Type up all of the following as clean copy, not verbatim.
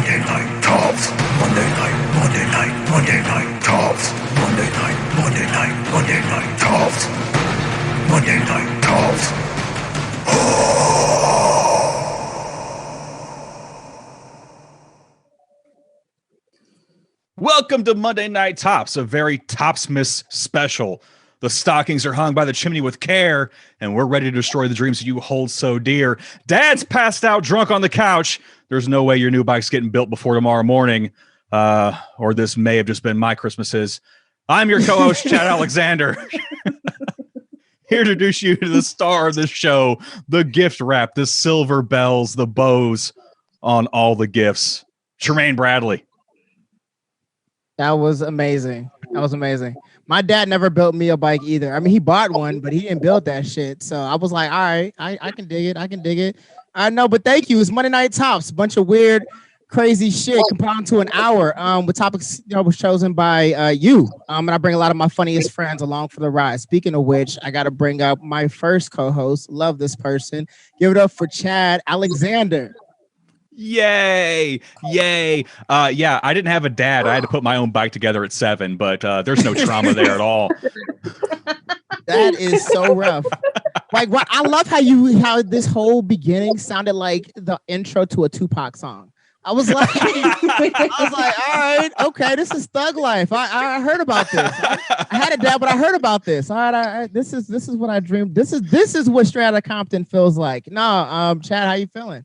Monday night tops. Monday night, Monday night, Monday night tops. Monday night, Monday night, Monday night tops. Monday night tops. Welcome to Monday Night Tops, a very Topsmas special. The stockings are hung by the chimney with care, and we're ready to destroy the dreams you hold so dear. Dad's passed out drunk on the couch. There's no way your new bike's getting built before tomorrow morning, or this may have just been my Christmases. I'm your co-host, Chad Alexander. Here to introduce you to the star of this show, the gift wrap, the silver bells, the bows on all the gifts, Trumaine Bradley. That was amazing. My dad never built me a bike either. I mean, he bought one, but he didn't build that shit. So I was like, all right, I can dig it. I know, but thank you. It's Monday Night Tops. A bunch of weird, crazy shit compound to an hour. With topics was chosen by you. And I bring a lot of my funniest friends along for the ride. Speaking of which, I got to bring up my first co-host. Love this person. Give it up for Chad Alexander. Yay. Yeah, I didn't have a dad. I had to put my own bike together at 7, but there's no trauma there at all. That is so rough. Like, what I love how this whole beginning sounded like the intro to a Tupac song. I was like, all right, okay, this is thug life. I heard about this. I had a dad, but I heard about this. All right, this is what I dreamed. This is what Strata Compton feels like. No, Chad, how you feeling?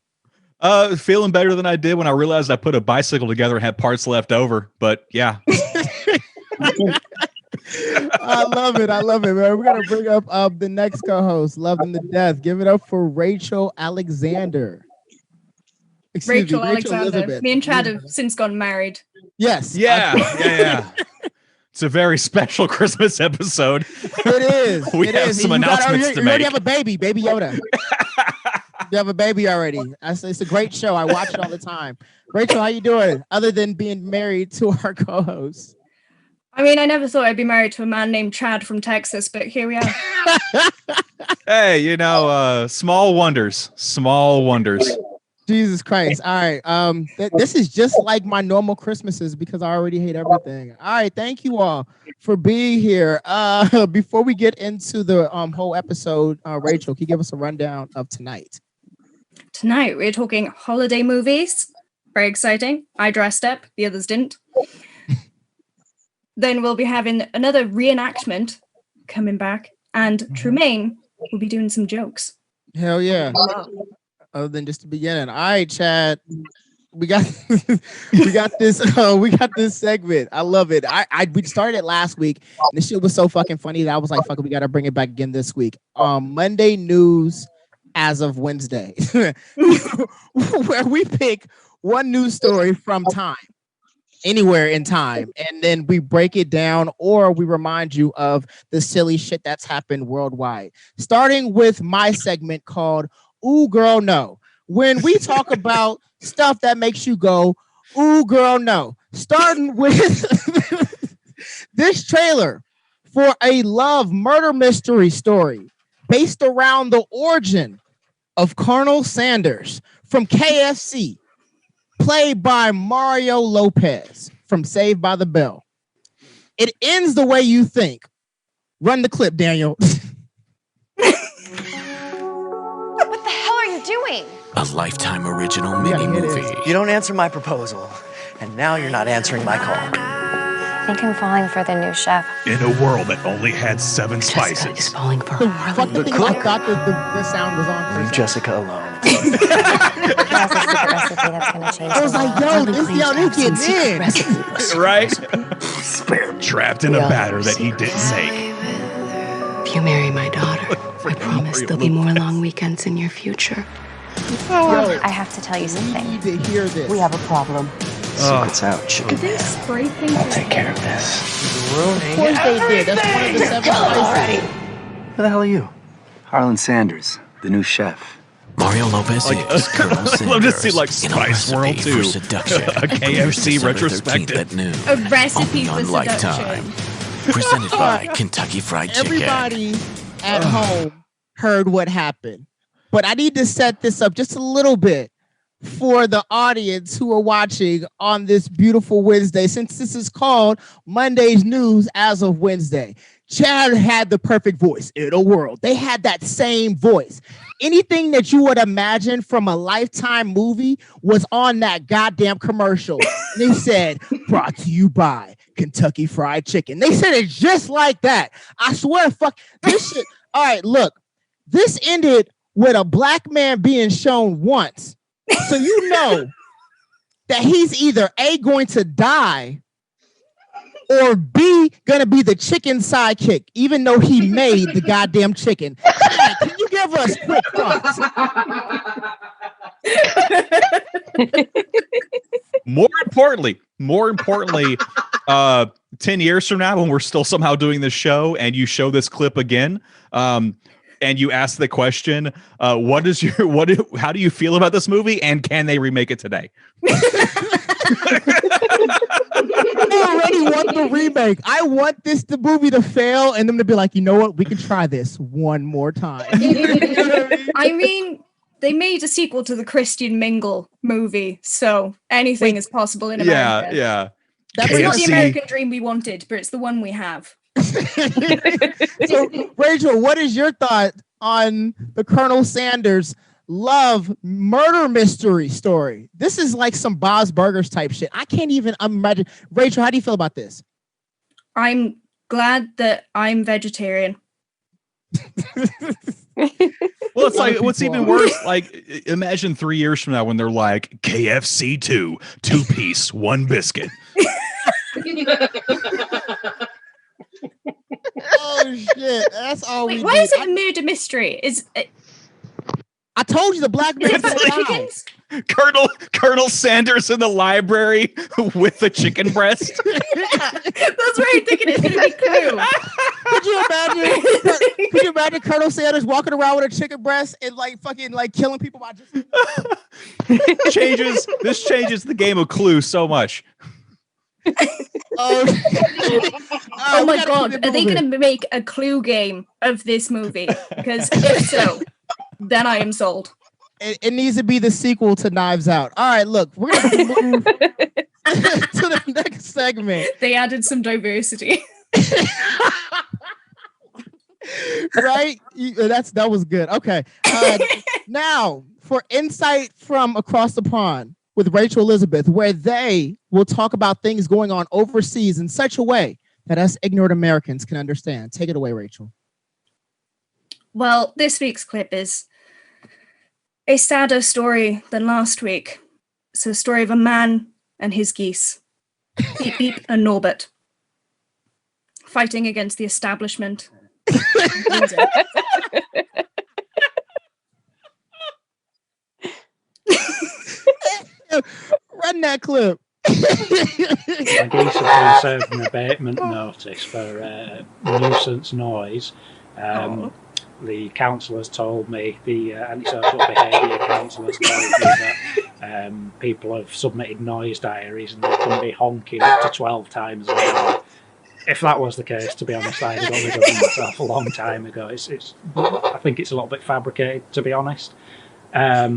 Feeling better than I did when I realized I put a bicycle together and had parts left over. But yeah. I love it, man. We're gonna bring up the next co-host. Love them to death. Give it up for Rachael Alexander. Rachael Alexander. Elizabeth. Me and Chad have since gotten married. Yes. Yeah. It's a very special Christmas episode. It is. We have some announcements to make. You already have a baby Yoda. You have a baby already. It's a great show. I watch it all the time. Rachael, how you doing? Other than being married to our co-host. I mean, I never thought I'd be married to a man named Chad from Texas, but here we are. Hey, small wonders. Jesus Christ. All right. This is just like my normal Christmases because I already hate everything. All right. Thank you all for being here. Before we get into the whole episode, Rachael, can you give us a rundown of tonight? Tonight, we're talking holiday movies. Very exciting. I dressed up. The others didn't. Then we'll be having another reenactment coming back. And Trumaine will be doing some jokes. Hell yeah. Other than just the beginning. All right, Chad. We got this segment. I love it. We started it last week. And this shit was so fucking funny that I was like, fuck it, we gotta bring it back again this week. Monday news as of Wednesday. Where we pick one news story from time. Anywhere in time, and then we break it down or we remind you of the silly shit that's happened worldwide. Starting with my segment called Ooh Girl No. When we talk about stuff that makes you go, ooh girl no. Starting with this trailer for a love murder mystery story based around the origin of Colonel Sanders from KFC. Played by Mario Lopez from Saved by the Bell. It ends the way you think. Run the clip, Daniel. What the hell are you doing? A Lifetime original mini-movie. You don't answer my proposal, and now you're not answering my call. I think I'm falling for the new chef. In a world that only had 7 Jessica is spices. falling for Fuck the Harlan. thing, I thought the sound was on. Leave Jessica alone. That's a secret recipe that's going to change I was like, yo, this getting in. Right? Trapped in a batter that he didn't make. If you marry my daughter, I promise there'll be more long weekends in your future. I have to tell you something. You need to hear this. We have a problem. Secret's out, chicken. Did they spray things? I'll take care of this. Of course they did. That's one of the 7 spices. Who the hell are you? Harlan Sanders, the new chef. Mario Lopez is Colonel I'd love to see Sanders like in a Spice World recipe 2. for seduction. A KFC December 13th retrospective. at noon. A recipe Only for on seduction. Lifetime. Presented by Kentucky Fried Chicken. Everybody at home heard what happened. But I need to set this up just a little bit. for the audience who are watching on this beautiful Wednesday, since this is called Monday's News as of Wednesday. Chad had the perfect voice in a world. They had that same voice. Anything that you would imagine from a Lifetime movie was on that goddamn commercial. They said, brought to you by Kentucky Fried Chicken. They said it just like that. I swear, fuck this shit. All right, look, this ended with a black man being shown once. So you know that he's either A, going to die, or B, gonna be the chicken sidekick, even though he made the goddamn chicken. Chad, can you give us quick thoughts? More importantly, 10 years from now, when we're still somehow doing this show and you show this clip again, and you ask the question, how do you feel about this movie, and can they remake it today? I already want the remake. I want this movie to fail and them to be like, you know what? We can try this one more time. I mean, they made a sequel to the Christian Mingle movie, so anything is possible in America. Yeah. It's not the American dream we wanted, but it's the one we have. So, Rachel, what is your thought on the Colonel Sanders love murder mystery story? This is like some Bob's Burgers type shit. I can't even imagine. Rachel, how do you feel about this? I'm glad that I'm vegetarian. Well, it's like, what's even worse, like, imagine 3 years from now when they're like, KFC 2-piece, 1 biscuit. Oh shit, that's all. Wait, we why did. is it a murder mystery? I told you the black man chickens? Colonel Sanders in the library with a chicken breast. That's where I'm thinking it's gonna be Clue. Could you imagine Colonel Sanders walking around with a chicken breast and like fucking like killing people by just This changes the game of Clue so much. Oh my god, are they going to make a Clue game of this movie? Because if so, then I am sold. It needs to be the sequel to Knives Out. All right, look, we're going to move to the next segment. They added some diversity. Right? That was good. Okay. Now, for insight from across the pond with Rachael Elizabeth, where they will talk about things going on overseas in such a way that us ignorant Americans can understand. Take it away, Rachel. Well, this week's clip is a sadder story than last week. It's a story of a man and his geese, Beep Beep and Norbert, fighting against the establishment. Run that clip. The geese have been served an abatement notice for nuisance noise. The counsellors told me, the antisocial behaviour counsellors told me that people have submitted noise diaries and they can be honking up to 12 times an hour. If that was the case, to be honest, I had got rid of myself a long time ago. I think it's a little bit fabricated, to be honest. As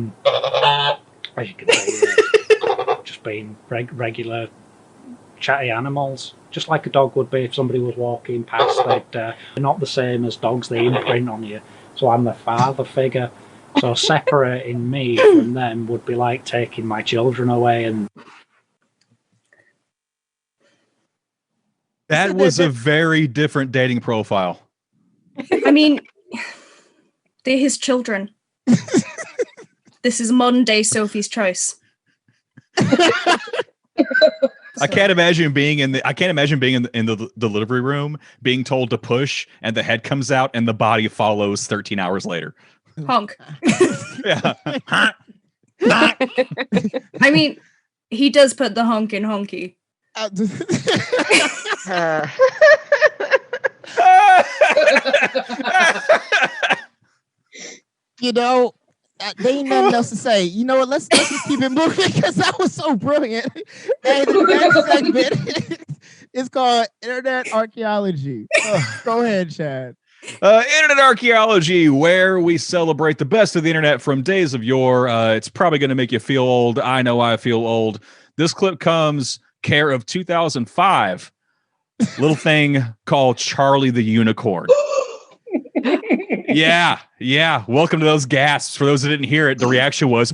you can see, just being regular chatty animals, just like a dog would be if somebody was walking past. They're not the same as dogs, they imprint on you. So I'm the father figure. So separating me from them would be like taking my children away. And that was a very different dating profile. I mean, they're his children. This is modern day Sophie's Choice. I can't imagine being in the delivery room, being told to push, and the head comes out, and the body follows 13 hours later. Honk. Yeah. I mean, he does put the honk in honky. You know, they ain't nothing else to say. You know what? Let's just keep it moving because that was so brilliant. And the next segment is called Internet Archaeology. Go ahead, Chad. Internet archaeology, where we celebrate the best of the internet from days of yore. It's probably going to make you feel old. I know I feel old. This clip comes care of 2005. Little thing called Charlie the Unicorn. Yeah. Welcome to those gasps. For those that didn't hear it, the reaction was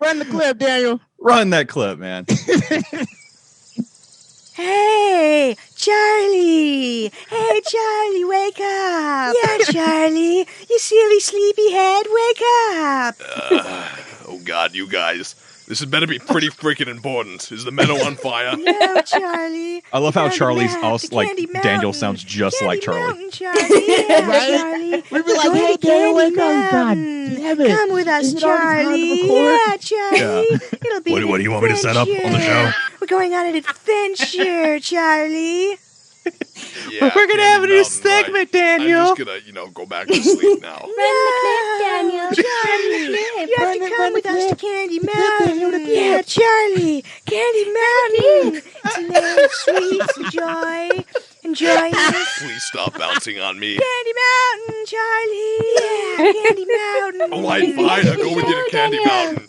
Run the clip, Daniel. Run that clip, man. Hey, Charlie! Hey, Charlie, wake up! Yeah, Charlie, you silly sleepyhead, wake up! Oh, God, you guys. This had better be pretty freaking important. Is the meadow on fire? No, Charlie. I love how Charlie's Map, also like Daniel sounds just like Charlie. Mountain, Charlie. Yeah, Right? Charlie. We'd be like, hey, Daniel, wake up. God damn it. Come with us, Is it already time to Charlie. record? Yeah, Charlie. It'll be What do you want me to set up on the show? We're going on an adventure, Charlie. Yeah, We're gonna have a new Mountain, segment, right. Daniel. I'm just gonna, go back to sleep now. Run the clip, Daniel. Charlie, you have to come with us to Candy Mountain. Yeah, Charlie. Candy Mountain. It's a land of sweets and joy. Enjoy this. Please stop bouncing on me. Candy Mountain, Charlie. Yeah, Candy Mountain. All right, fine. I'll go with you to Candy Mountain.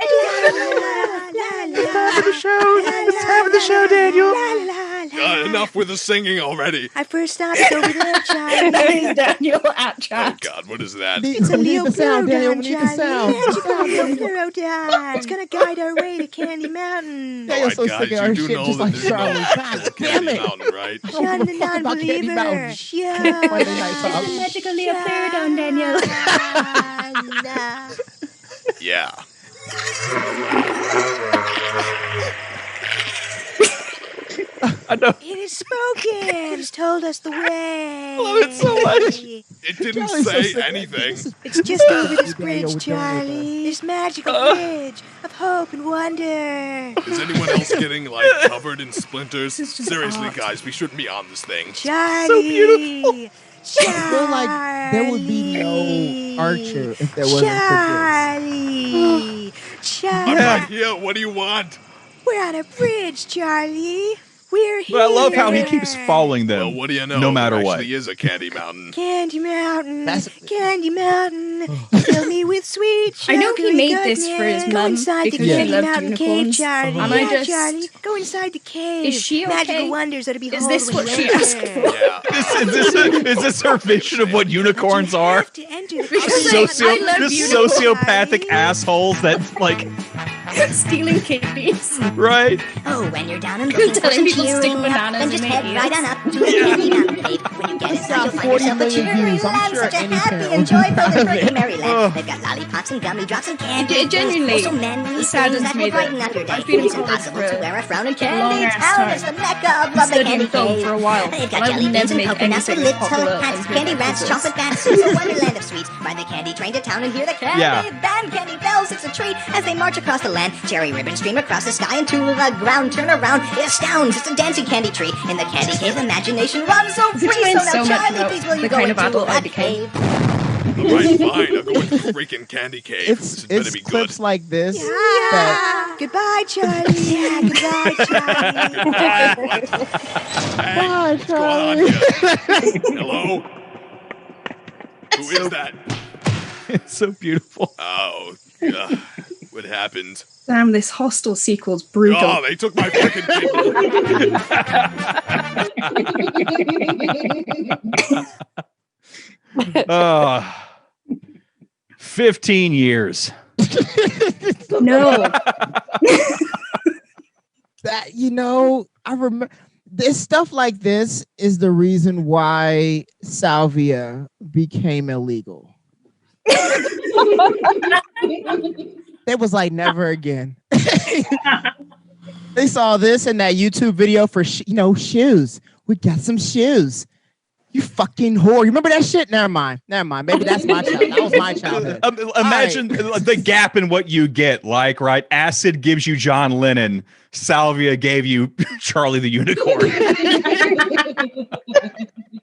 It's time for the show. It's time for the show, Daniel. Enough with the singing already. I first stopped over there, Charlie. Daniel at Oh, chat. God, what is that? It's a We need Leo the sound, Daniel. We Pyrodon, need the sound. Charlie. Magical Leo Pyrodon. It's gonna guide our way to Candy Mountain. Daniel's so All right, sick of guys, our you do shit know just that like there's no Charlie. actual God damn Candy it. Mountain, right? Shun the Fuck about Candy non-believer. Mountain. Yeah. Monday Night Talk. Magical Leo Pyrodon, Daniel. Yeah. I know. It is spoken. He's told us the way. Love it so much. It didn't Charlie's so say sick of anything. It's just over this Daniel, bridge, we're doing it, Charlie. This magical bridge of hope and wonder. Is anyone else getting, covered in splinters? Seriously, guys, we shouldn't be on this thing. Charlie. So beautiful. I feel like there would be no Archer if there wasn't Charlie. I'm Charlie. right here. What do you want? We're on a bridge, Charlie. We're here. But I love how he keeps following them. Well, what do you know? No matter there what. actually is a Candy Mountain. Candy Mountain. That's- Candy Mountain. Fill me with sweet I know he sugary made this for his goodness. mum Go inside the because she Candy loved Mountain unicorns. cave, Charlie. And I Yeah, just- Charlie. Go inside the cave. Is she okay? Magical wonders are to behold. Is this when what you she asked enter. for? Yeah. Is this her vision of what unicorns are? Have to enter the Because Candy I love Just unicorns. sociopathic assholes that Stealing kidneys. right? Oh, when you're down and looking for Telling some people to stick cheering up, bananas then in just their head ears. right on up to the Candy Mountain Cave. When you get It's inside, got you'll find 40 yourself a million cheering views. I'm land, sure such a any happy parent and would be joyful proud and of pretty it. merry land. They've got lollipops and gummy drops and candy. It genuinely Also many things saddens that me will that brighten up your day. I've been in It's college impossible for to a wear a frown in long Candy ass Town. time. It's the mecca of lovely Studying candy film cave. for a while. They've And got I jelly would beans never and make coconuts and anything little popular hats, as candy big rats, as chocolate this. bats. It's a wonderland of sweets. Ride the candy train to town and hear the candy Yeah. band, candy bells. It's a treat as they march across the land. Cherry ribbons stream across the sky and to the ground. Turn around, it astounds. It's a dancing candy tree in the candy cave. Imagination runs so free. explains So now, so much Charlie, about please will you the go kind of into adult I that became. cave? All right, fine. I'll go with the freaking Candy Cave. It's This better it's be good. clips like this that Goodbye, Charlie. Yeah, goodbye, Charlie. Hey, Bye, what's going on Charlie. here? Hello? Who is that? It's so beautiful. Oh, what happened? Damn, this Hostel sequel's brutal. Oh, they took my freaking kidney. 15 years. No. that I remember this stuff like this is the reason why salvia became illegal. It was like never again. They saw this in that YouTube video for shoes. We got some shoes. You fucking whore. You remember that shit? Never mind. Maybe that's my child. That was my childhood. Imagine the gap in what you get. Like, right? Acid gives you John Lennon. Salvia gave you Charlie the Unicorn.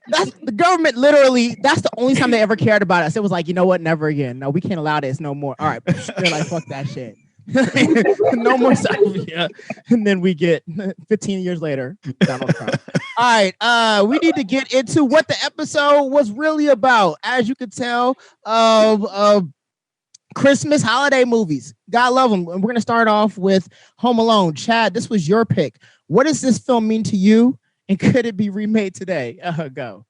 That's the government literally. That's the only time they ever cared about us. It was like, you know what? Never again. No, we can't allow this no more. All right. They're like, fuck that shit. No more salvia. And then we get 15 years later, Donald Trump. All right. We need to get into what the episode was really about. As you could tell, of Christmas holiday movies. God love them. And we're going to start off with Home Alone. Chad, this was your pick. What does this film mean to you? And could it be remade today? Go.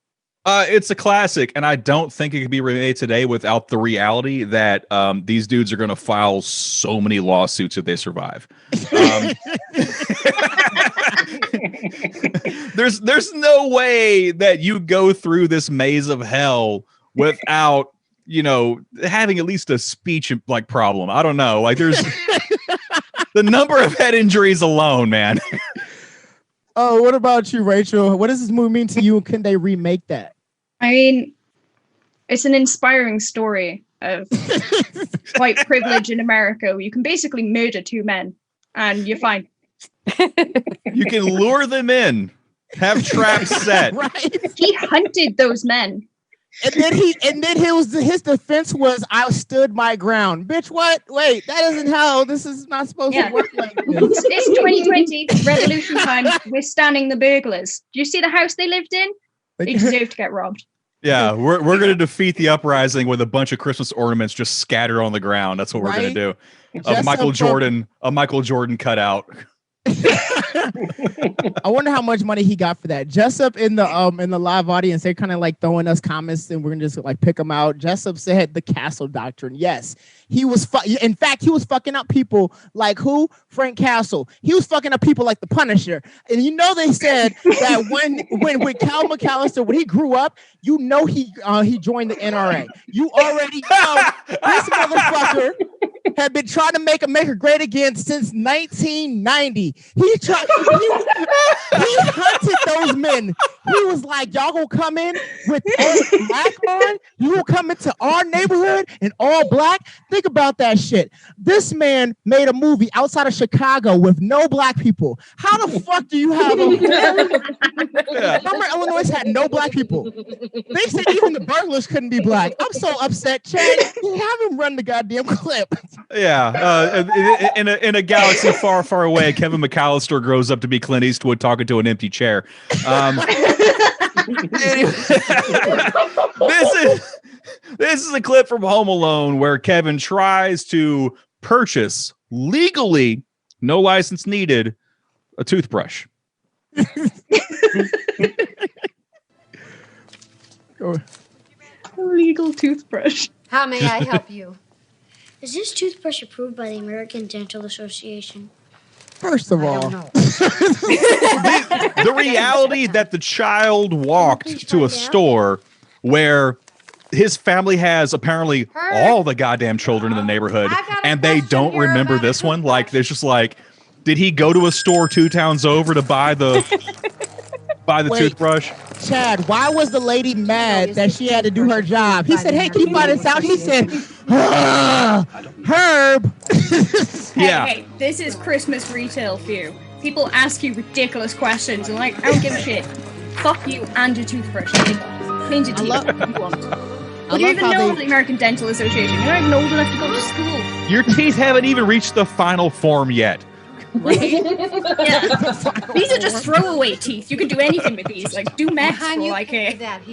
It's a classic, and I don't think it could be remade today without the reality that these dudes are going to file so many lawsuits if they survive. There's no way that you go through this maze of hell without, having at least a speech like problem. I don't know. Like there's the number of head injuries alone, man. Oh, what about you, Rachel? What does this movie mean to you? And can they remake that? I mean, it's an inspiring story of white privilege in America where you can basically murder two men and you're fine. You can lure them in, have traps set. Right. He hunted those men. And then his defense was, I stood my ground. Bitch, what? Wait, that isn't how this is not supposed to work like this. It's 2020, revolution time. We're standing the burglars. Do you see the house they lived in? They deserve to get robbed. Yeah, we're going to defeat the uprising with a bunch of Christmas ornaments just scattered on the ground. That's what we're going to do. A Michael Jordan cutout. I wonder how much money he got for that. Jessup in the live audience, they're kind of like throwing us comments, and we're gonna just like pick them out. Jessup said the castle doctrine. Yes, he was. In fact, he was fucking up people like who? Frank Castle. He was fucking up people like the Punisher. And they said that when Cal McAllister, when he grew up, he joined the NRA. You already know this motherfucker had been trying to make America great again since 1990. He hunted those men. He was like, y'all gonna come in with all black on? You gonna come into our neighborhood and all black? Think about that shit. This man made a movie outside of Chicago with no black people. How the fuck do you have Remember, Illinois had no black people. They said even the burglars couldn't be black. I'm so upset, Chad. Have him run the goddamn clip. Yeah, in a galaxy far, far away, Kevin McAllister grows up to be Clint Eastwood talking to an empty chair. This is a clip from Home Alone where Kevin tries to purchase legally, no license needed, a toothbrush. A legal toothbrush. How may I help you? Is this toothbrush approved by the American Dental Association? First of all, the reality that the child walked to a store where his family has apparently all the goddamn children in the neighborhood, and they don't remember this one. Like, there's just like, did he go to a store 2 towns over to buy the toothbrush? Chad, why was the lady mad that she had to do her job? He said, hey, keep on this out. He said, Herb. Hey, this is Christmas retail for you. People ask you ridiculous questions and like, I don't give a shit. Fuck you and your toothbrush. Cleans your teeth. You don't even know the American Dental Association. You're not even old enough to go to school. Your teeth haven't even reached the final form yet. Right? Yeah. These are just throwaway teeth. You can do anything with these. Like, do math for all I care.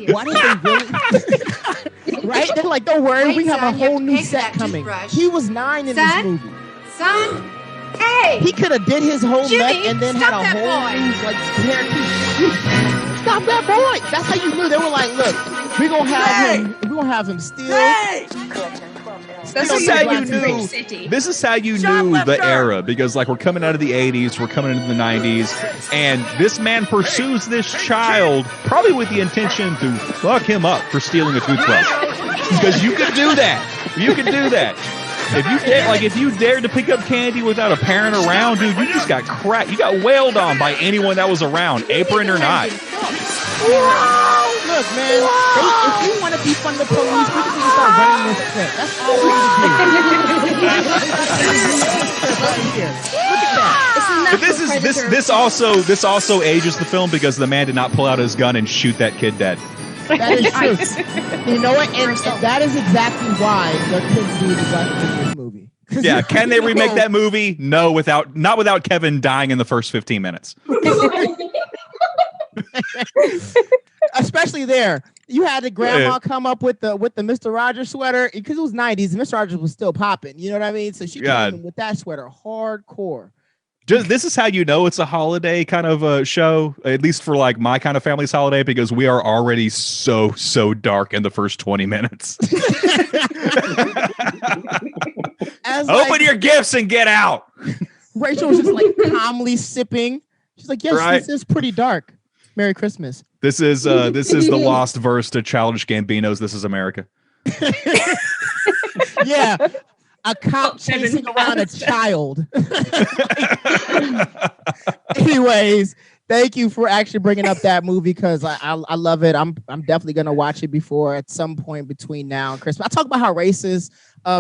Why did they really? Right? They're like, don't worry, we have a whole new set coming. He was 9 in this movie. Son, hey! He could have did his whole Jimmy, neck and then had a whole new pair of teeth. Stop that boy! That's how you knew. They were like, look, we're gonna have him steal. Hey! This is how you knew the era, because like we're coming out of the 80s, we're coming into the 90s, and this man pursues this child probably with the intention to fuck him up for stealing a toothbrush. Because you could do that. You could do that. If you dared to pick up candy without a parent around, dude, you just got cracked. You got wailed on by anyone that was around, apron or not. Look, man, if you want to defund the police, we can start running this clip. That's all we need to do. Look at that. But this also ages the film because the man did not pull out his gun and shoot that kid dead. That is true. You know what? And that is exactly why there couldn't be the black in this movie. Yeah, can they remake that movie? No, not without Kevin dying in the first 15 minutes. Especially there. You had the grandma come up with the Mr. Rogers sweater because it was 90s. Mr. Rogers was still popping. You know what I mean? So she came in with that sweater hardcore. This is how you know it's a holiday kind of a show, at least for like my kind of family's holiday, because we are already so dark in the first 20 minutes. Open your gifts and get out. Rachel was just like calmly sipping. She's like, yes, This is pretty dark. Merry Christmas. This is the lost verse to Childish Gambino's This Is America. Yeah. A cop chasing around a child. Anyways, thank you for actually bringing up that movie because I love it. I'm definitely gonna watch it before at some point between now and Christmas. I talk about how racist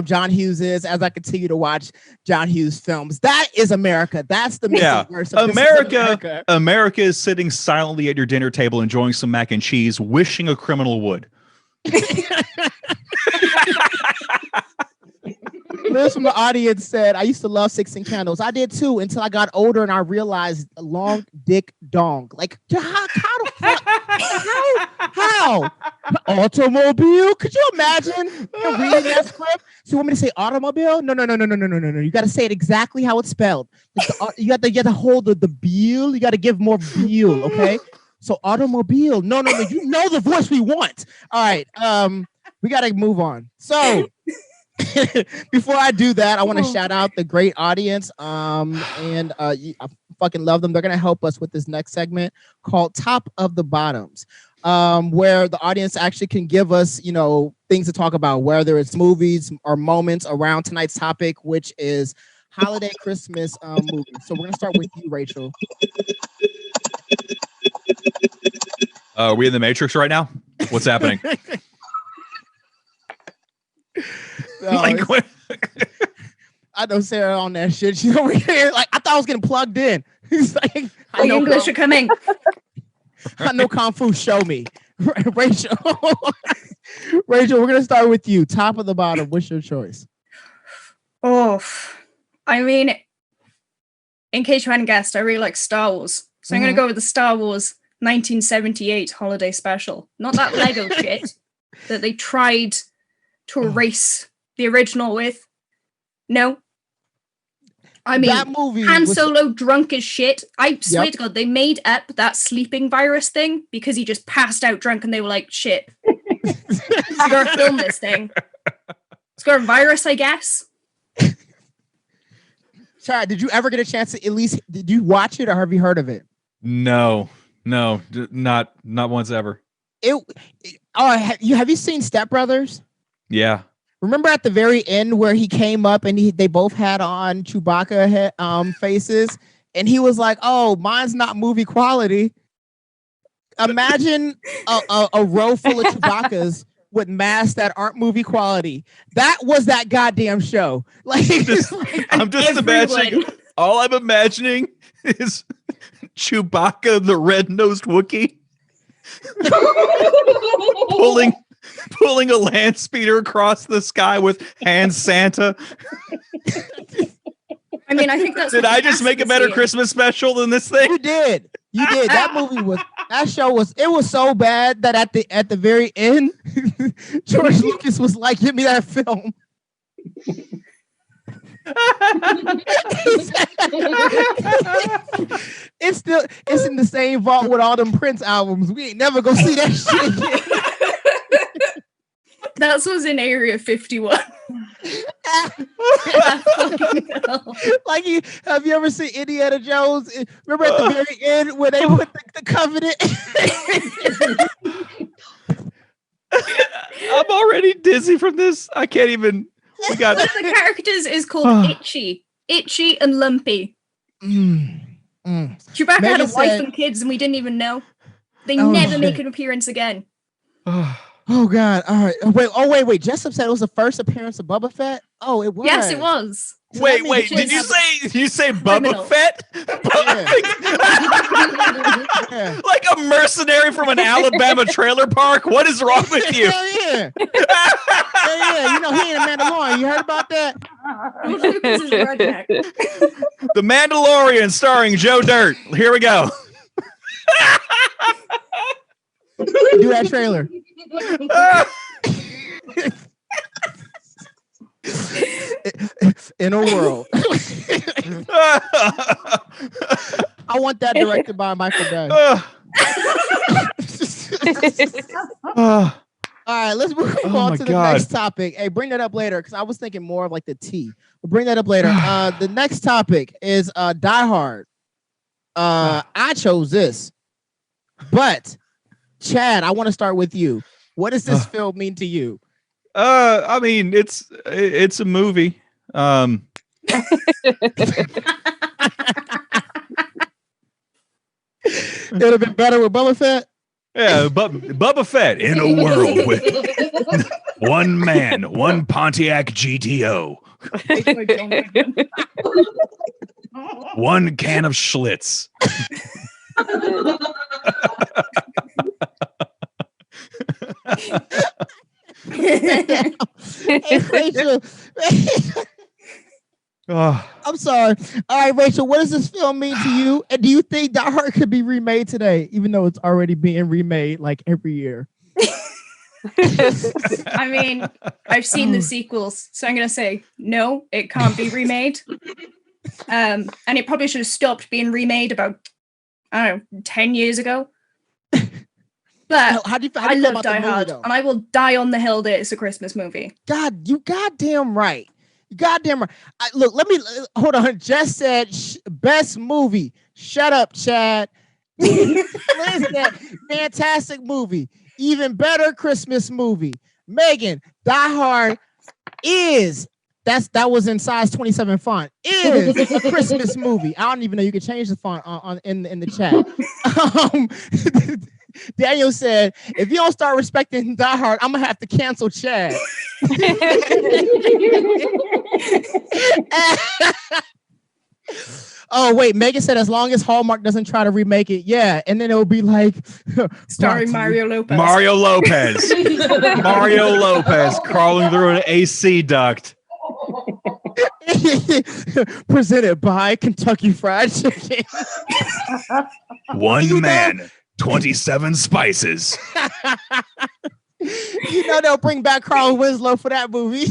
John Hughes is as I continue to watch John Hughes films. That is America. That's the verse of America. America is sitting silently at your dinner table enjoying some mac and cheese, wishing a criminal would. Liz from the audience said, I used to love 16 Candles. I did too until I got older and I realized a long dick dong. Like, how the fuck? How? Automobile? Could you imagine reading that script? So you want me to say automobile? No. You got to say it exactly how it's spelled. You got to hold the bill. You got to give more bill, okay? So automobile. No. You know the voice we want. All right. We got to move on. So before I do that, I want to shout out the great audience. I fucking love them. They're gonna help us with this next segment called Top of the Bottoms, where the audience actually can give us, things to talk about, whether it's movies or moments around tonight's topic, which is holiday Christmas movies. So we're gonna start with you, Rachel. Are we in the Matrix right now? What's happening? I know Sarah on that shit. She's over here like I thought I was getting plugged in. He's like, the English are coming. I know Kung Fu. Show me, Rachel. Rachel, we're gonna start with you. Top of the bottom. What's your choice? Oh, I mean, in case you hadn't guessed, I really like Star Wars, so I'm gonna go with the Star Wars 1978 holiday special. Not that Lego shit that they tried to erase the original with. No. I mean, that movie Han Solo drunk as shit. I swear to God, they made up that sleeping virus thing because he just passed out drunk and they were like, shit. We gotta film this thing. It's got a virus, I guess. Sorry, did you ever get a chance to did you watch it or have you heard of it? No, not once ever. Have you seen Step Brothers? Yeah. Remember at the very end where he came up and they both had on Chewbacca faces and he was like, oh, mine's not movie quality. Imagine a row full of Chewbaccas with masks that aren't movie quality. That was that goddamn show. I'm just imagining, all I'm imagining is Chewbacca, the red-nosed Wookiee, pulling a land speeder across the sky with Hand Santa. I mean, I think that's. Did I just make a better Christmas special than this thing? You did. That show was so bad that at the very end, George Lucas was like, "Give me that film." It's in the same vault with all them Prince albums. We ain't never gonna see that shit again. That was in Area 51. Like, have you ever seen Indiana Jones? Remember at the very end where they put the covenant? I'm already dizzy from this. I can't even. One of the characters is called Itchy and Lumpy. Chewbacca had a wife and kids, and we didn't even know. They never make an appearance again. Oh God! All right. Wait. Jessup said it was the first appearance of Boba Fett. Oh, it was. Yes, it was. So Wait, that wait. means Did you say Criminal. Bubba Fett? Yeah. Like a mercenary from an Alabama trailer park? What is wrong with you? Hell yeah. Hell yeah. You know, he ain't a Mandalorian. You heard about that? This is redneck. The Mandalorian starring Joe Dirt. Here we go. Do that trailer. In a world. I want that directed by Michael Bay. All right, let's move on to the next topic. Hey, bring that up later because I was thinking more of like the T. We'll bring that up later. The next topic is Die Hard. I chose this, but Chad, I want to start with you. What does this film mean to you? I mean, it's a movie. It would have been better with Bubba Fett. Yeah, Bubba Fett in a world with one man, one Pontiac GTO, one can of Schlitz. Hey, Rachel. I'm sorry. All right, Rachel, what does this film mean to you? And do you think Die Hard could be remade today, even though it's already being remade like every year? I mean, I've seen the sequels, so I'm going to say no, it can't be remade. And it probably should have stopped being remade about, I don't know, 10 years ago. But I love Die Hard, and I will die on the hill that it's a Christmas movie. God, you goddamn right. You goddamn right. Look, let me hold on. Jess said best movie. Shut up, Chad. Listen, fantastic movie. Even better Christmas movie. Megan, Die Hard is that was in size 27 font. Is a Christmas movie. I don't even know you can change the font in the chat. Daniel said, if you don't start respecting Die Hard, I'm gonna have to cancel Chad. Oh wait, Megan said as long as Hallmark doesn't try to remake it, yeah, and then it'll be like starring Mario Lopez. Mario Lopez crawling through an AC duct. Presented by Kentucky Fried Chicken. One man, 27 spices. You know they'll bring back Carl Winslow for that movie.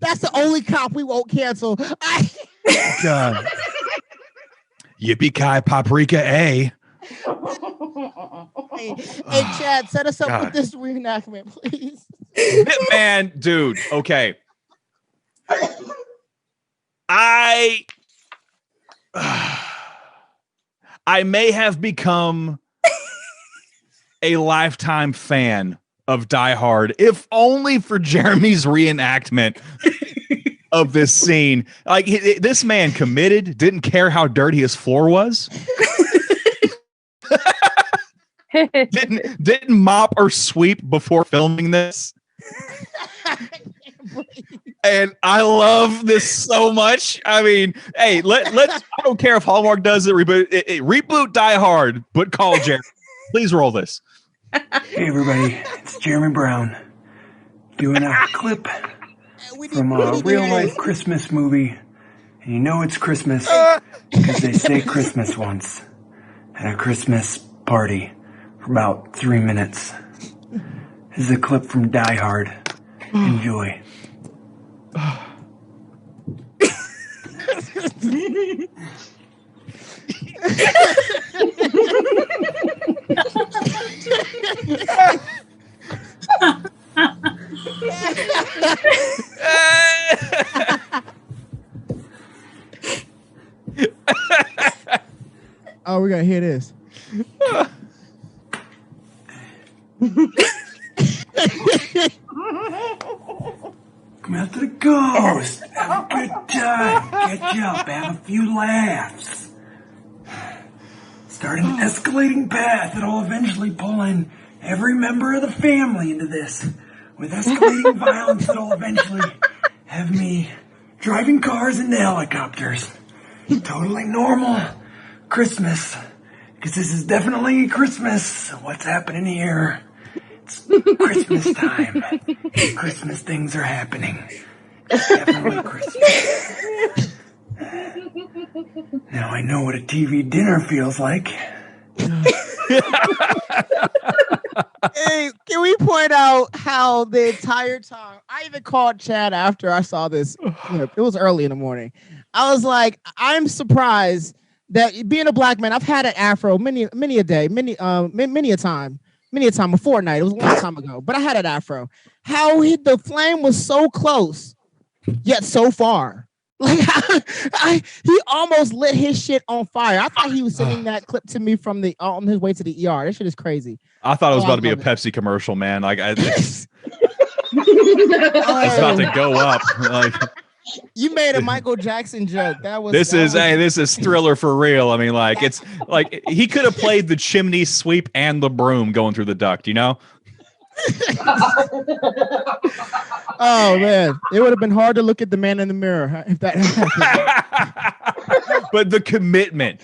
That's the only cop we won't cancel. God. Yippee-ki paprika A. Hey, Chad, set us up with this reenactment, please. Man, dude, okay. I may have become a lifetime fan of Die Hard, if only for Jeremy's reenactment of this scene. Like this man committed, didn't care how dirty his floor was. didn't mop or sweep before filming this. And I love this so much. I mean, hey, let's I don't care if Hallmark does it, reboot Die Hard, but call Jeremy. Please roll this. Hey everybody, it's Jeremy Brown doing a clip from a real life Christmas movie. And you know it's Christmas because they say Christmas once at a Christmas party for about 3 minutes. This is a clip from Die Hard. Enjoy. Oh, we're gonna hear this. Come out to the ghost. Have a good time. Catch up. Have a few laughs. start an escalating path that'll eventually pull in every member of the family into this, with escalating violence that'll eventually have me driving cars into helicopters. Totally normal Christmas, because this is definitely Christmas. What's happening here? It's Christmas time. Christmas things are happening. It's definitely Christmas. Now I know what a TV dinner feels like. Hey, can we point out how the entire time I even called Chad after I saw this clip? It was early in the morning. I was like, I'm surprised that being a black man, I've had an afro many a day, many a time, a fortnight. It was a long time ago, but I had an afro. How the flame was so close, yet so far. Like he almost lit his shit on fire. I thought he was sending that clip to me from the on his way to the ER. That shit is crazy. I thought it was about to be a Pepsi commercial, man. Like it's about to go up. Like you made a Michael Jackson joke. That was this is Thriller for real. I mean, like it's like he could have played the chimney sweep and the broom going through the duct, you know? Oh man, it would have been hard to look at the man in the mirror if that happened. But the commitment,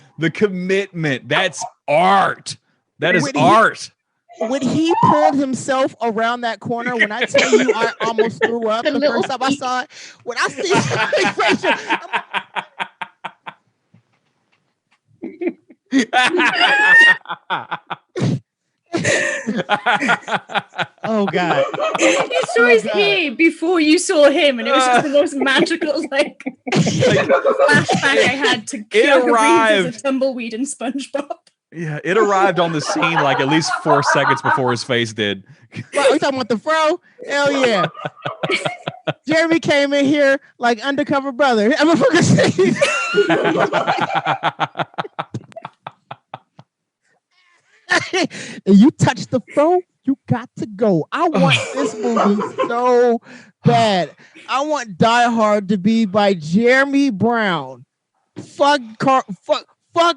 that's art. That is art. When he pulled himself around that corner, when I tell you I almost threw up the first time I saw it, when I see oh god, you saw his hair before you saw him, and it was just the most magical like flashback I had to Keanu Reeves as a tumbleweed in SpongeBob. Yeah, it arrived on the scene like at least 4 seconds before his face did. Are you talking about the fro? Hell yeah. Jeremy came in here like undercover brother. You touch the fro, you got to go. I want this movie so bad. I want Die Hard to be by Jeremy Brown. Fuck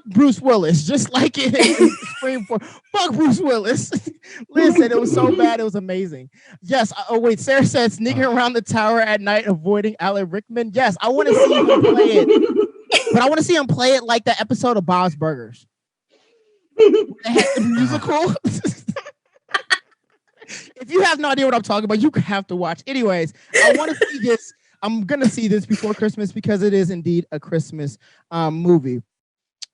Bruce Willis, just like it in Scream 4. Fuck Bruce Willis. Listen, it was so bad, it was amazing. Yes. Oh wait, Sarah said sneaking around the tower at night, avoiding Alan Rickman. Yes, I want to see him play it, but I want to see him play it like that episode of Bob's Burgers. They had the musical. If you have no idea what I'm talking about, you have to watch. Anyways, I want to see this. I'm gonna see this before Christmas because it is indeed a Christmas movie.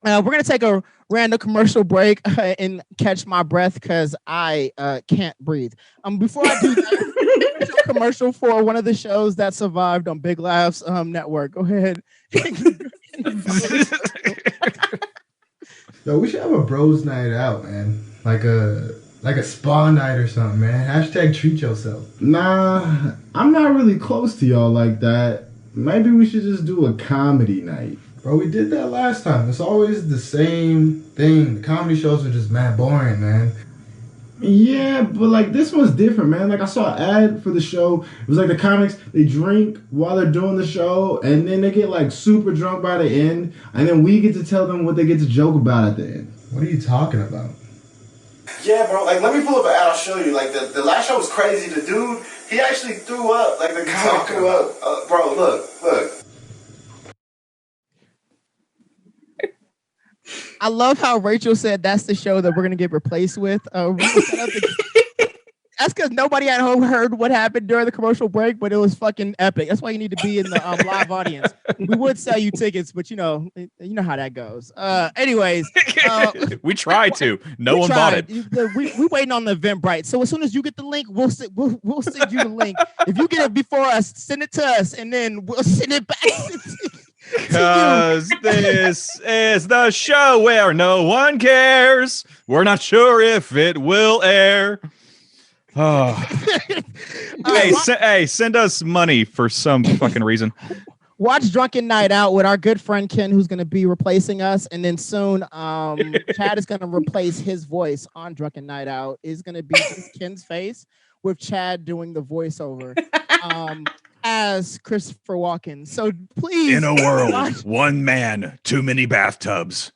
We're going to take a random commercial break and catch my breath because I can't breathe. Before I do that, commercial for one of the shows that survived on Big Laughs Network. Go ahead. Yo, we should have a bros night out, man. Like a spa night or something, man. # treat yourself. Nah, I'm not really close to y'all like that. Maybe we should just do a comedy night. Bro, we did that last time. It's always the same thing. The comedy shows are just mad boring, man. Yeah, but like this one's different, man. Like I saw an ad for the show. It was like the comics, they drink while they're doing the show, and then they get like super drunk by the end, and then we get to tell them what they get to joke about at the end. What are you talking about? Yeah, bro. Like, let me pull up an ad. I'll show you. Like, the last show was crazy. The dude, he actually threw up. Like, the comic threw up. Bro, look. I love how Rachel said that's the show that we're going to get replaced with. That's because nobody at home heard what happened during the commercial break, but it was fucking epic. That's why you need to be in the live audience. We would sell you tickets, but you know how that goes. Anyways, we tried to. No one bought it. We waiting on the Eventbrite. So as soon as you get the link, we'll send you the link. If you get it before us, send it to us, and then we'll send it back. Because this is the show where no one cares. We're not sure if it will air. Oh. Hey, send us money for some fucking reason. Watch Drunken Night Out with our good friend Ken, who's going to be replacing us, and then soon Chad is going to replace his voice on Drunken Night Out. Is going to be Ken's face with Chad doing the voiceover as Christopher Walken. So please, in a world, one man, too many bathtubs.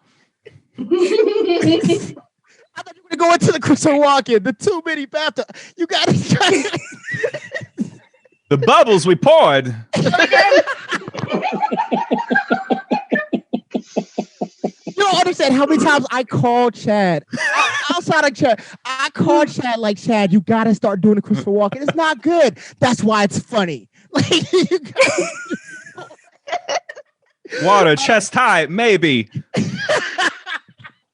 I thought you were going to go into the Christopher Walken, the too many bathtub. You got to. The bubbles we poured. You don't understand how many times I called Chad outside of Chad. I called Chad like, Chad, you got to start doing the Christopher Walken. It's not good. That's why it's funny. Like, you gotta... Water, chest high, maybe.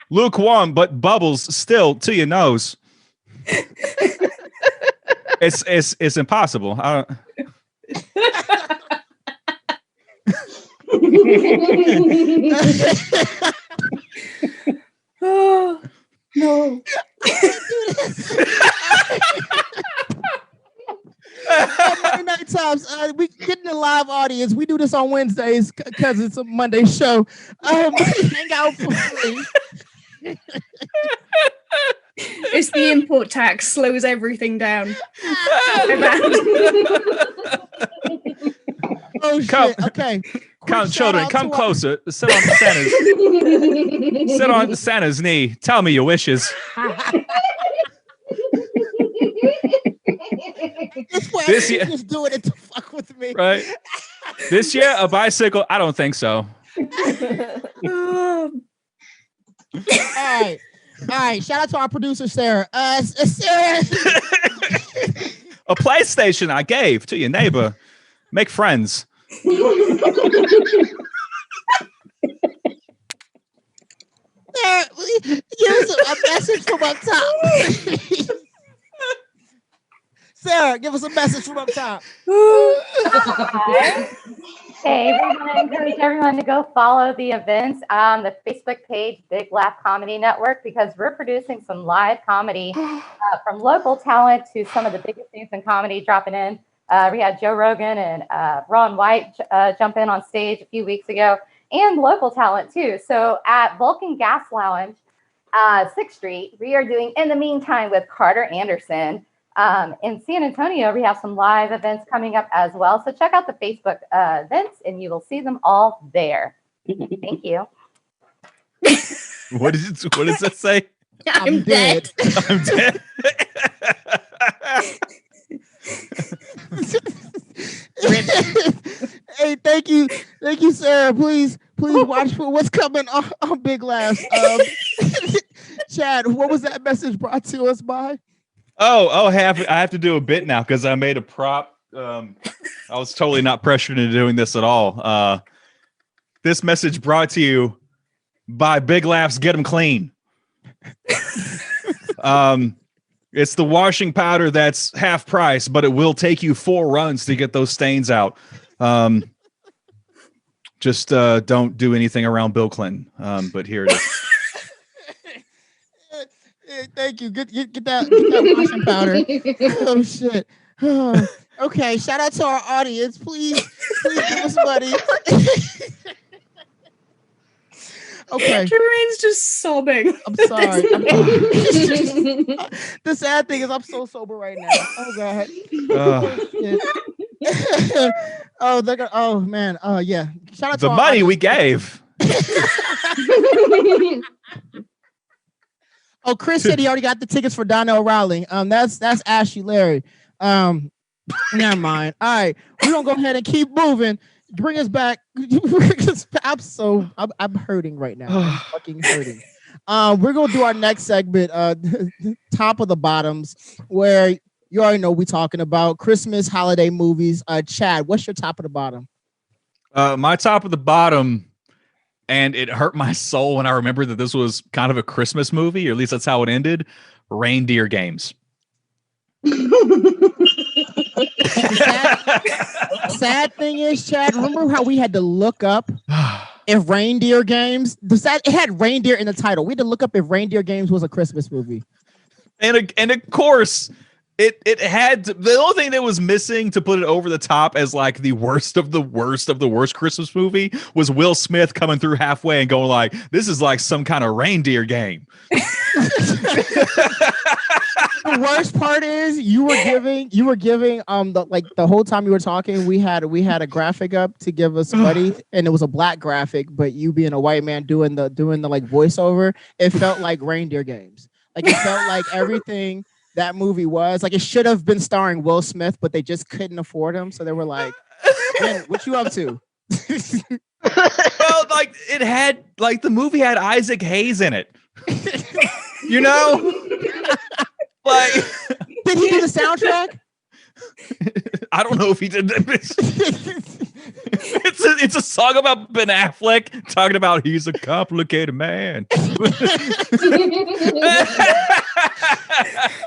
Lukewarm, but bubbles still to your nose. It's impossible. I don't... Oh no. Monday night tops. We get in the live audience. We do this on Wednesdays because it's a Monday show. Hang out for free. It's the import tax slows everything down. Oh shit! Okay. Come, children, come closer. Sit on Santa's. Sit on Santa's knee. Tell me your wishes. This year, just doing it to fuck with me. Right. This year, a bicycle? I don't think so. All right. Shout out to our producer, Sarah. Sarah. A PlayStation I gave to your neighbor. Make friends. Sarah, give us a message from up top. Sarah, give us a message from up top. Hey, we want to encourage everyone to go follow the events on the Facebook page, Big Laugh Comedy Network, because we're producing some live comedy from local talent to some of the biggest names in comedy dropping in. We had Joe Rogan and Ron White jump in on stage a few weeks ago, and local talent too. So at Vulcan Gas Lounge, 6th Street, we are doing In the Meantime with Carter Anderson. In San Antonio, we have some live events coming up as well. So check out the Facebook events and you will see them all there. Thank you. What does that say? I'm dead. I'm dead. Hey, thank you, Sarah. Please watch for what's coming on Big Laughs. Chad, what was that message brought to us by? I have to do a bit now because I made a prop. I was totally not pressured into doing this at all. This message brought to you by Big Laughs Get 'Em Clean. It's the washing powder that's half price, but it will take you 4 runs to get those stains out. Just don't do anything around Bill Clinton. But here it is. Thank you. Get that washing powder. Oh shit. Okay. Shout out to our audience. Please give us money. Okay. Trumaine's just sobbing. I'm sorry. The sad thing is I'm so sober right now. Oh god. Oh man. Yeah. Shout out to the money audience. We gave. Oh, Chris said he already got the tickets for Donnell Rowling. That's Ashley Larry. Never mind. All right, we're gonna go ahead and keep moving. Bring us back. I'm hurting right now. I'm fucking hurting. We're gonna do our next segment, top of the bottoms, where you already know we're talking about Christmas holiday movies. Chad, what's your top of the bottom? My top of the bottom. And it hurt my soul when I remembered that this was kind of a Christmas movie, or at least that's how it ended. Reindeer Games. Sad thing is, Chad, remember how we had to look up if Reindeer Games, it had reindeer in the title. We had to look up if Reindeer Games was a Christmas movie. And of course, It had the only thing that was missing to put it over the top as like the worst of the worst of the worst Christmas movie was Will Smith coming through halfway and going like, "This is like some kind of reindeer game." The worst part is you were giving the whole time you were talking, we had a graphic up to give us Buddy, and it was a black graphic, but you being a white man doing the like voiceover, it felt like reindeer games. Like it felt like everything that movie was like it should have been starring Will Smith, but they just couldn't afford him, so they were like, "Man, what you up to?" Well, like it had like the movie had Isaac Hayes in it. You know? Like, did he do the soundtrack? I don't know if he did that. It's a song about Ben Affleck talking about he's a complicated man.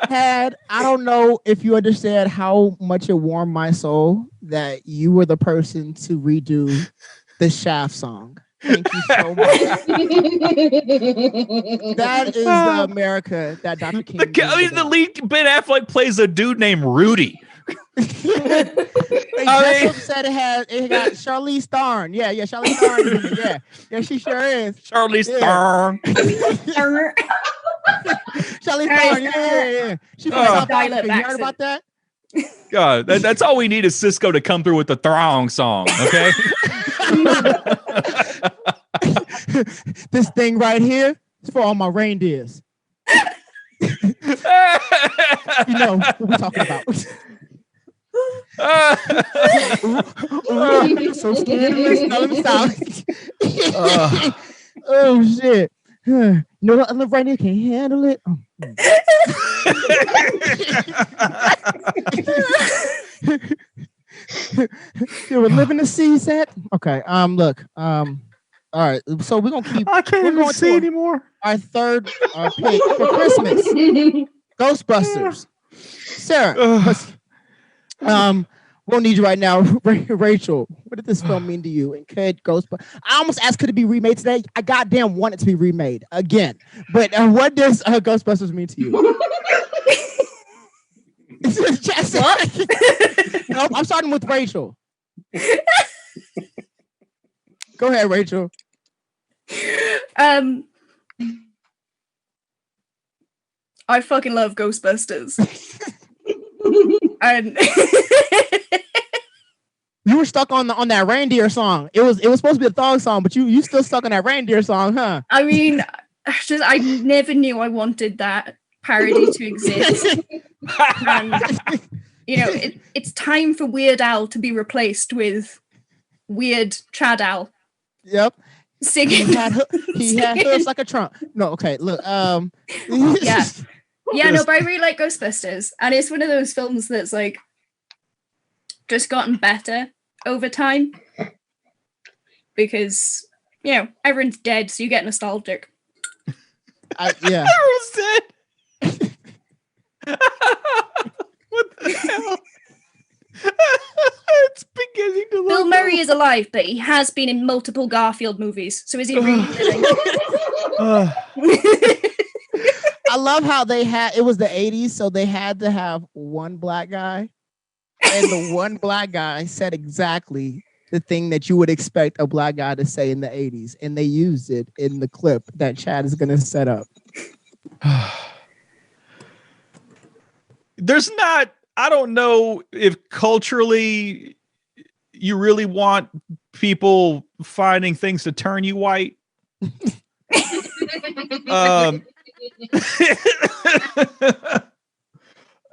I don't know if you understand how much it warmed my soul that you were the person to redo the Shaft song. Thank you so much. That is the America that Dr. King. The lead Ben Affleck plays a dude named Rudy. Jacob said it got Charlize Theron. Yeah, Charlize Theron. Yeah, she sure is. Charlize Theron. Charlize Theron. Yeah. She from dial it you back. heard about that? God, that's all we need is Cisco to come through with the Throng song, okay? This thing right here is for all my reindeers. You know what we're talking about. So scared. Oh shit. You know what other reindeer can't handle it? You were living the sea set. Okay. Look. All right. So we're gonna keep. I can't even see anymore. Our third pick for Christmas. Ghostbusters. Sarah. We'll need you right now, Rachel. What did this film mean to you? And could Ghostbusters? I almost asked, could it be remade today? I goddamn want it to be remade again. But what does Ghostbusters mean to you? What? Nope, I'm starting with Rachel. Go ahead, Rachel. I fucking love Ghostbusters. And you were stuck on that reindeer song. It was supposed to be a thong song, but you still stuck on that reindeer song, huh? I mean, I never knew I wanted that parody to exist. And, you know, it's time for Weird Al to be replaced with Weird Trad Al. Yep. Singing. He had hooves like a trunk. No, okay, look. Yeah, no, but I really like Ghostbusters. And it's one of those films that's like just gotten better over time. Because, you know, everyone's dead, so you get nostalgic. Yeah. Everyone's dead. What the hell? It's beginning to look. Bill Murray is alive, but he has been in multiple Garfield movies. So is he really living? I love how it was the 80s, so they had to have one black guy. And the one black guy said exactly the thing that you would expect a black guy to say in the 80s. And they used it in the clip that Chad is going to set up. I don't know if culturally you really want people finding things to turn you white.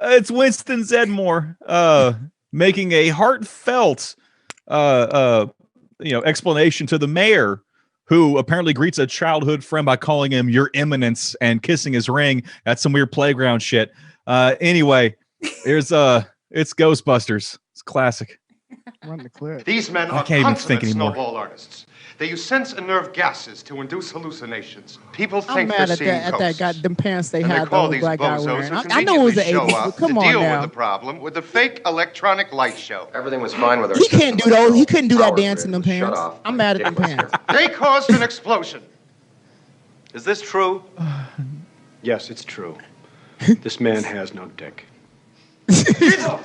It's Winston Zeddemore making a heartfelt explanation to the mayor, who apparently greets a childhood friend by calling him "Your Eminence" and kissing his ring. That's some weird playground shit. Anyway, it's Ghostbusters. It's classic. Run the clip. These men I are can't even think consummate anymore. snowball artists. They use sense and nerve gases to induce hallucinations. People I'm think mad they're at seeing that ghosts. goddamn pants they And had they call the these black guy bozos wearing. who I know it was the conveniently 80s, show but up come to on deal now. with the problem with the fake electronic light show. Everything was fine with her. He couldn't do those. He couldn't do that dance in them pants. I'm mad at them pants. They caused an explosion. Is this true? Yes, it's true. This man has no dick. Well,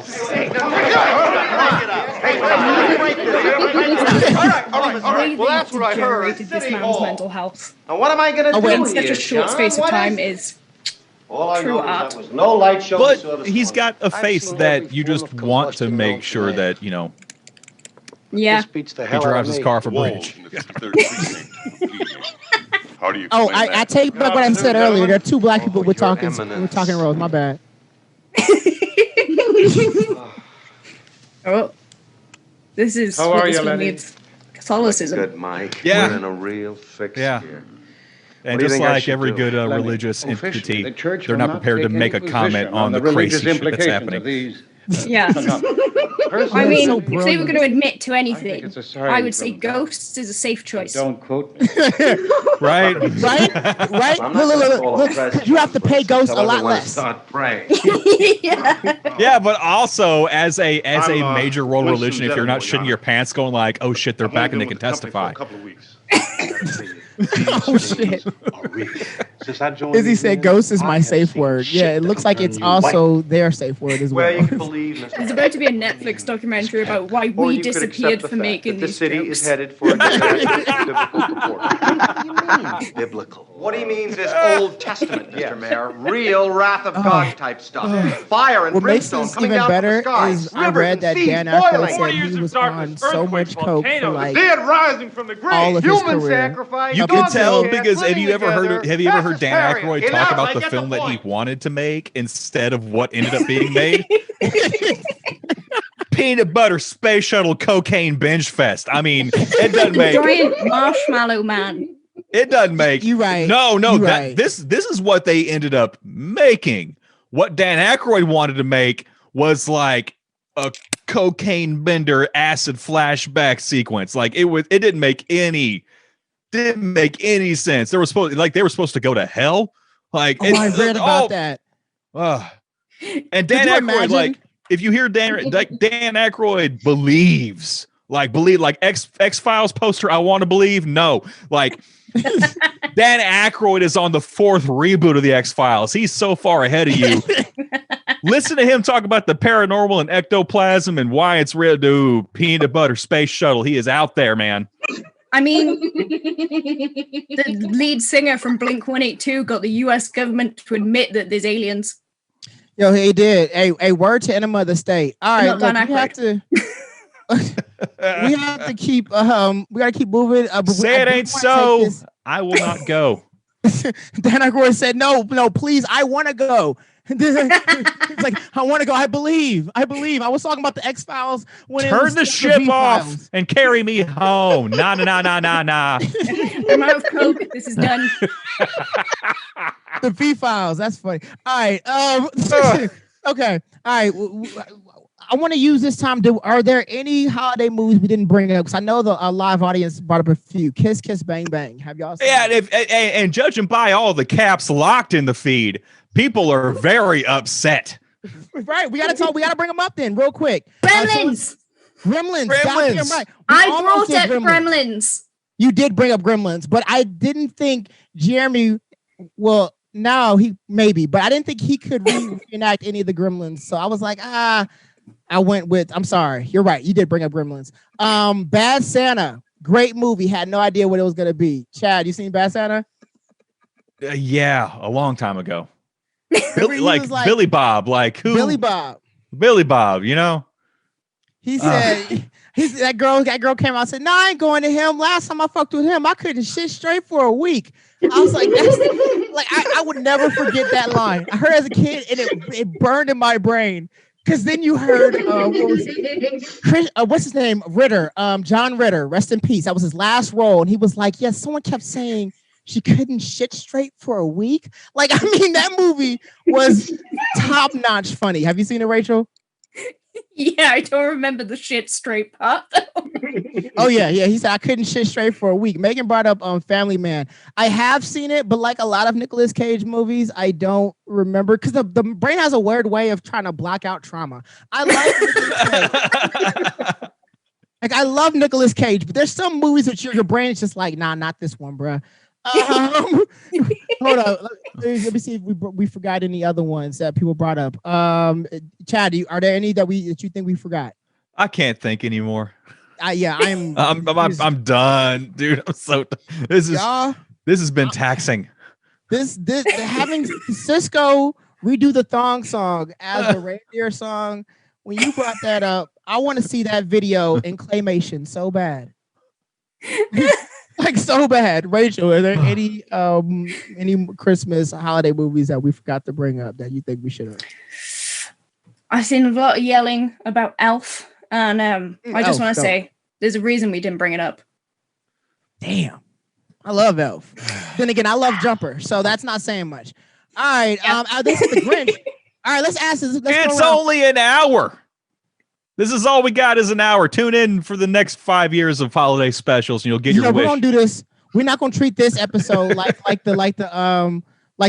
that's what I heard. This man's mental health. Now, what am I going to do In here, such a short John? space of What time is is All I true know art. is that was no light show. But he's got a face that you just want to make sure that, you know, Yeah. beats the he drives his car off a bridge. How do you Oh, I take back what I said earlier. There are two black people we're talking roles. My bad. Oh, this is How what are this you, one Lenny? needs. Catholicism. Good, Mike. Yeah. We're in a real fix Yeah. here. And What do you just think I like should every do? good Lenny, religious entity, the church they're will not not prepared to take make a any comment position on the religious crazy shit that's implications happening. of these. Yeah. I Personally, mean, so if they were going to admit to anything, it's a sign I would say from God. Ghosts is a safe choice. Don't quote me. Right? Right? I'm not gonna call a Look, press you have to pay ghosts a Tell lot everyone to less. Start praying. Yeah, but also as a I'm, major world Winston religion, if you're not Zeddemore, shitting your pants, going like, "Oh shit, they're back and they can testify." A couple of weeks. Oh shit. Since I joined Izzy these said men, ghost is I my have safe seen word. shit Yeah, it that'll looks like turn it's you also their safe word as well. Where you can believe Mr. There's about to be a Netflix documentary about why Or we you could disappeared accept the for fact making that the these city jokes. is headed for a biblical proportion. Biblical. What he means is Old Testament, Mr. Mayor. Real wrath of God type stuff. Fire and What makes brimstone this coming even down better from the skies. is I Rivers read and that seas Dan Aykroyd boiling. said he was on so much coke for like Dead rising from the grave. all of his Human career. sacrifice. You Dogs can tell and cats because have living you ever heard together. Dan That's Aykroyd hysteria. talk Enough, about I the get film the that he point. wanted to make instead of what ended up being made? Peanut butter space shuttle cocaine binge fest. I mean, it doesn't make Giant marshmallow man. it doesn't make You right. No, You that right. this is what they ended up making. What Dan Aykroyd wanted to make was like a cocaine bender acid flashback sequence. Like it didn't make any sense. They were supposed to go to hell. Like Oh, I read about that. And Dan Could you Aykroyd, imagine? like if you hear Dan Aykroyd believes, like X-Files poster, I want to believe. No, like Dan Aykroyd is on the 4th reboot of the X-Files. He's so far ahead of you. Listen to him talk about the paranormal and ectoplasm and why it's real. Dude, peanut butter space shuttle. He is out there, man. I mean, the lead singer from Blink-182 got the U.S. government to admit that there's aliens. Yo, he did. A word to enema of the state. All right, Not Dan look, we have to. We have to keep. We gotta keep moving. But Say it ain't so. I will not go. Dan Aykroyd said, "No, please, I want to go." It's like, I want to go. I believe. I was talking about the X-Files when Turn the ship off and carry me home. Nah. I'm out of coke. This is done. The V-Files. That's funny. All right. Okay. All right. I want to use this time. Are there any holiday movies we didn't bring up? Because I know the live audience brought up a few. Kiss, Kiss, Bang, Bang. Have y'all seen Yeah, and judging by all the caps locked in the feed, people are very upset. Right. We got to bring them up then real quick. Gremlins. Gremlins. Gremlins. Right. I brought up Gremlins. You did bring up Gremlins, but I didn't think Jeremy, well, no, he maybe, but I didn't think he could reenact any of the Gremlins. So I was like, I went with, I'm sorry. You're right. You did bring up Gremlins. Bad Santa. Great movie. Had no idea what it was going to be. Chad, you seen Bad Santa? Yeah, a long time ago. Billy Bob. Like who? Billy Bob. Billy Bob, you know? He said, that girl came out and said, "No, I ain't going to him. Last time I fucked with him, I couldn't shit straight for a week." I was like, that's like I would never forget that line. I heard it as a kid and it burned in my brain. Because then you heard what's his name? Ritter, John Ritter, rest in peace. That was his last role. And he was like, yes, someone kept saying she couldn't shit straight for a week. Like, I mean, that movie was top-notch funny. Have you seen it, Rachel? Yeah, I don't remember the shit straight part. Oh, yeah. He said, I couldn't shit straight for a week. Megan brought up Family Man. I have seen it, but like a lot of Nicolas Cage movies, I don't remember because the brain has a weird way of trying to block out trauma. I like like I love Nicolas Cage, but there's some movies that your brain is just like, nah, not this one, bruh. Hold on. Let me see if we forgot any other ones that people brought up. Chad, are there any that you think we forgot? I can't think anymore. Yeah, I'm done, dude. I'm so this has been taxing. This having Cisco redo the thong song as the reindeer song. When you brought that up, I want to see that video in claymation so bad. Like so bad. Rachel, are there any Christmas holiday movies that we forgot to bring up that you think we should have? I've seen a lot of yelling about Elf, and I just want to say there's a reason we didn't bring it up. Damn, I love Elf. Then again, I love Jumper, so that's not saying much. All right, this is the Grinch. All right, let's ask this. It's only an hour. This is all we got is an hour. Tune in for the next 5 years of holiday specials, and you'll get your wish. We're gonna do this. We're not gonna treat this episode like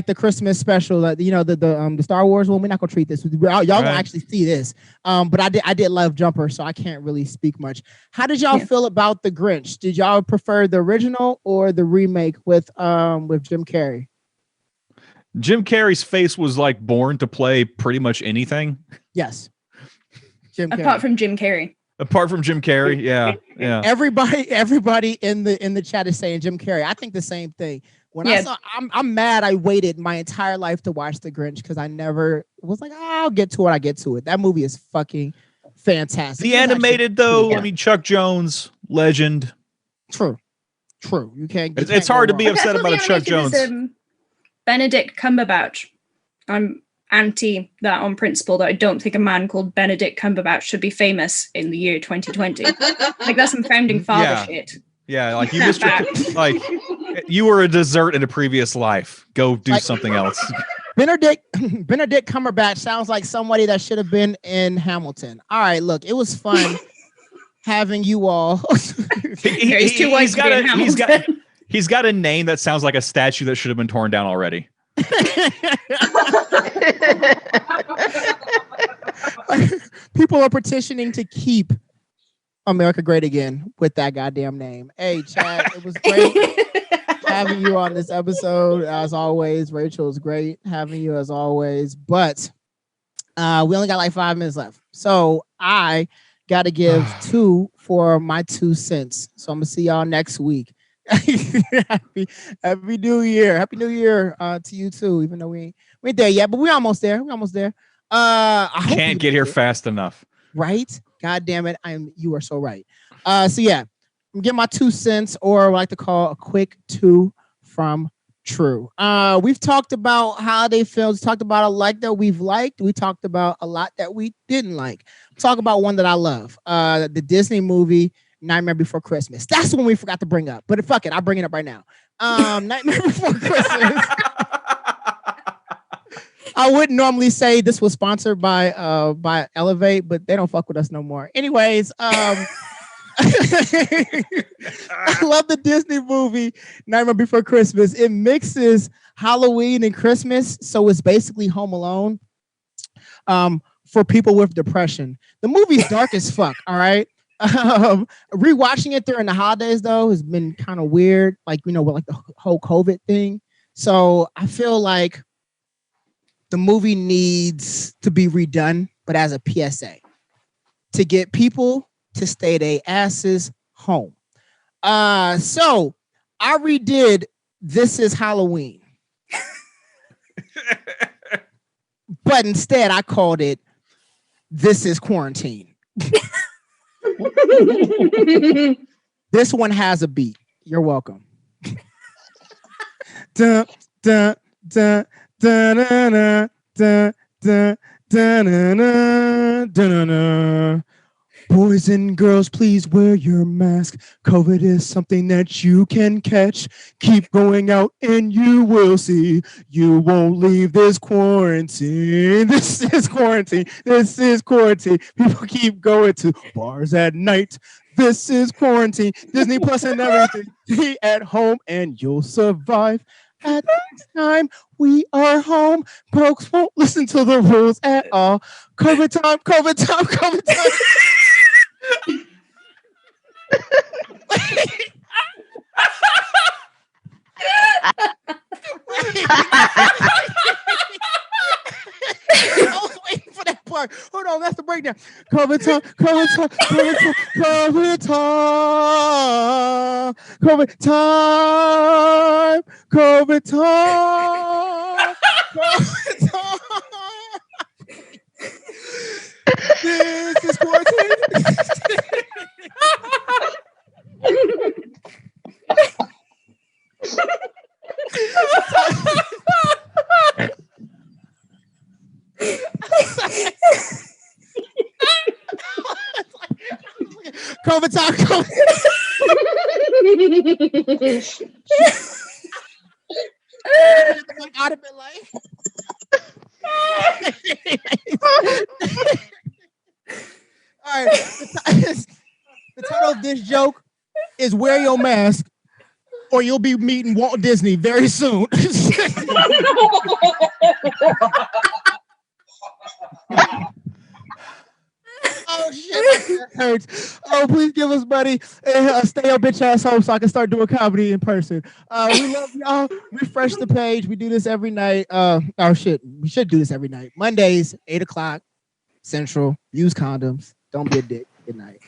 the Christmas special, the Star Wars one. We're not gonna treat this. Y'all gonna actually see this. But I did love Jumper, so I can't really speak much. How did y'all feel about the Grinch? Did y'all prefer the original or the remake with Jim Carrey? Jim Carrey's face was like born to play pretty much anything. Yes. Apart from Jim Carrey. Yeah. Everybody in the chat is saying Jim Carrey. I think the same thing. I'm mad I waited my entire life to watch The Grinch because I never was like, I'll get to it. That movie is fucking fantastic. The animated though, I mean, Chuck Jones, legend. True. You can't. It's hard to be upset about a Chuck Jones. Benedict Cumberbatch. I'm anti that on principle, that I don't think a man called Benedict Cumberbatch should be famous in the year 2020. Like that's some founding father shit. Yeah, like you missed like you were a dessert in a previous life. Go do something else. Benedict Cumberbatch sounds like somebody that should have been in Hamilton. All right, look, it was fun having you all. He's got a name that sounds like a statue that should have been torn down already. People are petitioning to keep America great again with that goddamn name. Hey, Chad, it was great having you on this episode. As always, Rachel, is great having you as always. But we only got like 5 minutes left. So I got to give 2 for my 2 cents. So I'm going to see y'all next week. Happy New Year. Happy New Year to you too, even though we ain't there yet, but we're almost there. I can't get here fast enough. Right? God damn it. You are so right. So yeah, I'm getting my 2 cents, or what I like to call a quick 2 from True. We've talked about holiday films, talked about a lot that we've liked. We talked about a lot that we didn't like. Talk about one that I love. The Disney movie Nightmare Before Christmas. That's the one we forgot to bring up. But fuck it, I'll bring it up right now. Nightmare Before Christmas. I wouldn't normally say this was sponsored by Elevate, but they don't fuck with us no more. Anyways, I love the Disney movie Nightmare Before Christmas. It mixes Halloween and Christmas, so it's basically Home Alone for people with depression. The movie's dark as fuck, all right? Rewatching it during the holidays though has been kind of weird, like with like the whole COVID thing. So I feel like the movie needs to be redone, but as a PSA to get people to stay their asses home. So I redid This Is Halloween, but instead I called it This Is Quarantine. This one has a beat. You're welcome. Dun, dun, dun, dun, dun, dun, dun, dun, dun, dun, dun. Boys and girls, please wear your mask. COVID is something that you can catch. Keep going out and you will see. You won't leave this quarantine. This is quarantine. This is quarantine. People keep going to bars at night. This is quarantine. Disney Plus and everything. Be at home and you'll survive. At this time, we are home. Folks won't listen to the rules at all. COVID time, COVID time, COVID time. I was waiting for that part. Hold on, that's the breakdown. COVID time, COVID time, COVID time, COVID time, COVID time, COVID time, COVID time. This is quarantine. COVID time, COVID. I'd have been like, all right. The title of this joke is "Wear Your Mask, or you'll be meeting Walt Disney very soon." Oh shit, that hurts. Oh, please give us money and stay your bitch ass home so I can start doing comedy in person. We love y'all. Refresh the page. We do this every night. Oh shit, we should do this every night. Mondays, 8:00 Central. Use condoms. Don't be a dick. Good night.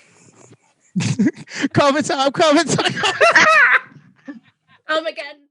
COVID time. COVID time. Again.